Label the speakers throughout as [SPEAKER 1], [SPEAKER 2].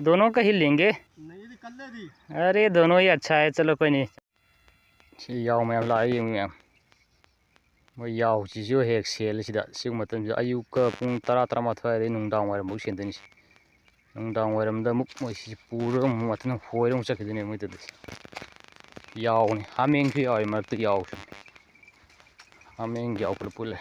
[SPEAKER 1] दोनों का ही लेंगे। अरे दोनों ही अच्छा है, चलो कोई नहीं। याव मैं लाई मैम मैं यावसीजु हेक सेल सिदा सिग मतम अयुक पुंग 10-11 नुंदांग वारम बु सेंदनी नुंदांग वारम दा मुक मोइसि पुरग मतन होइरम चखिदने मोइ दद यावनी हामेंग फि याव मत याव हामेंग याव पुले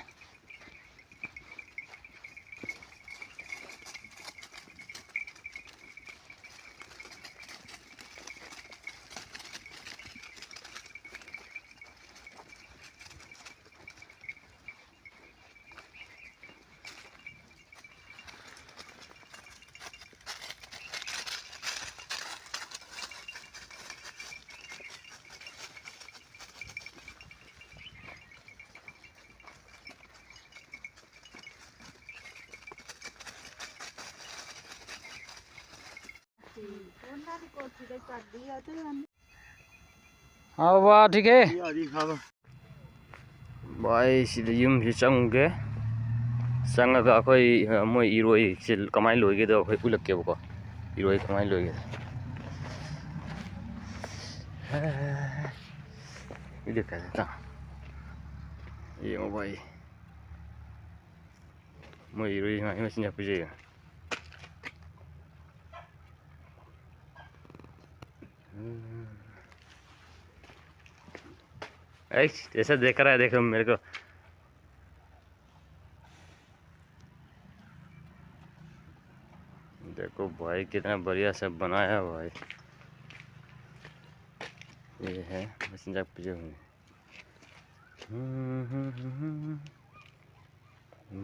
[SPEAKER 1] हाँ वाह ठीक है भाई सिद यूम से चंगे चंगा अखोई मोई इरोई सिल कमाई लोगे दो अखोई पुलक के बको इरोई कमाई लोगे ये देखा था ये ओ भाई मोई इरोई हाँ इमसिन जा पुजे ऐसा देख रहा है, देखो मेरे को देखो भाई कितना बढ़िया सब बनाया भाई। ये है मसिन पूजे हुए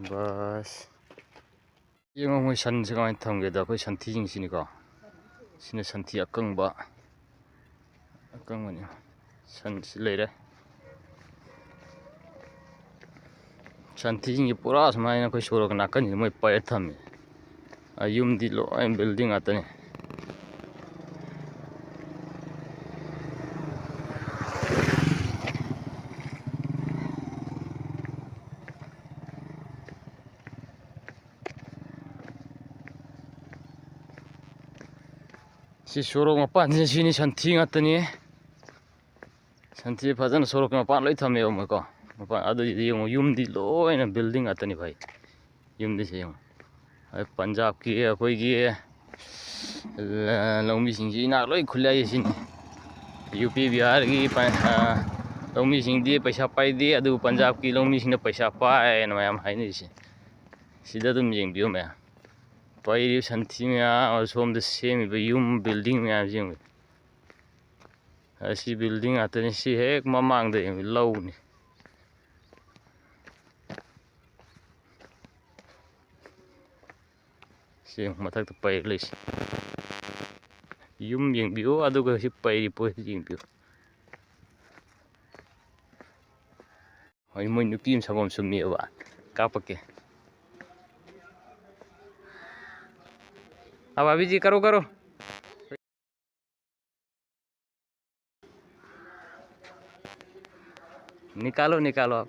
[SPEAKER 1] बस ये मैं सन से कमाई थमगे दा कोई संथी जिंगसिनिको सिने संथी अकंबा अकंबनी सन से लेरे संथी जिंगी पूरा समायना कोई सोरक नाकन मोइ पाय थमे यूम दी लो बिल्डिंग आतने सी सोरक मपान सिनी संथी आतनी संथी फजन सोरक मपान लोई थमे मको मपान अदु यूम दी लोइना बिल्डिंग आतनी भाई यूम दी से पंजाब की अखोई की लौमी सिंह इना लोई खुलाई सिनी यूपी बिहार की लौमी सिंह दी पैसा पाइदी अदु पंजाब की लौमी सिंह पैसा पाए मयाम हाइने सिदा दुम येंबियो मैं पाइरी संथी में और सोम द सेम यूम बिल्डिंग में जिंग ऐसी बिल्डिंग आते सी है एक ममांग दे लौनी से मथक तो पैर लेस यूम येंबियो अदुगा सी पैरी पोइ येंबियो होय मोइ नुपी सबम सुमियोबा कापके अब अभी जी करो करो निकालो निकालो आप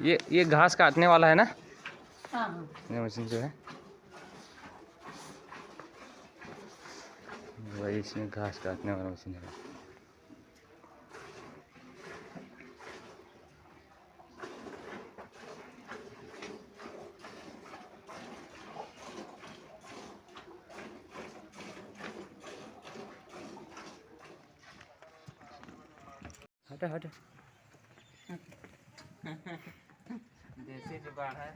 [SPEAKER 1] ये घास काटने वाला है ना। हाँ ये मशीन जो है वही इसमें घास काटने वाला मशीन है। हटे हटे देसी जुगाड़ है।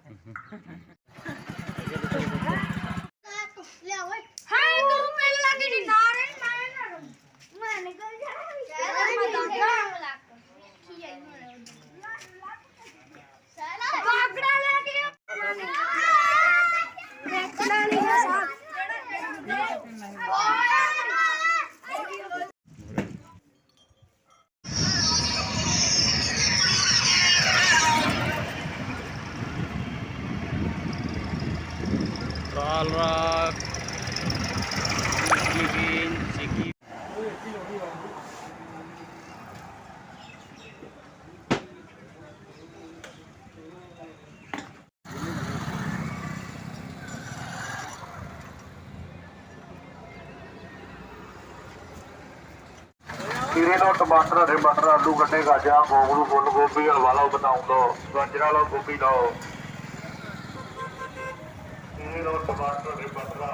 [SPEAKER 2] खीरे लो, टमाटर, हरे मटर, आलू, गंढे, गाजर, गोगलू, फुल गोभी, हलवा लो, बदाम लो, गाजर लो, गोभी लो। खीरे लो, टमाटर, हरे मटर,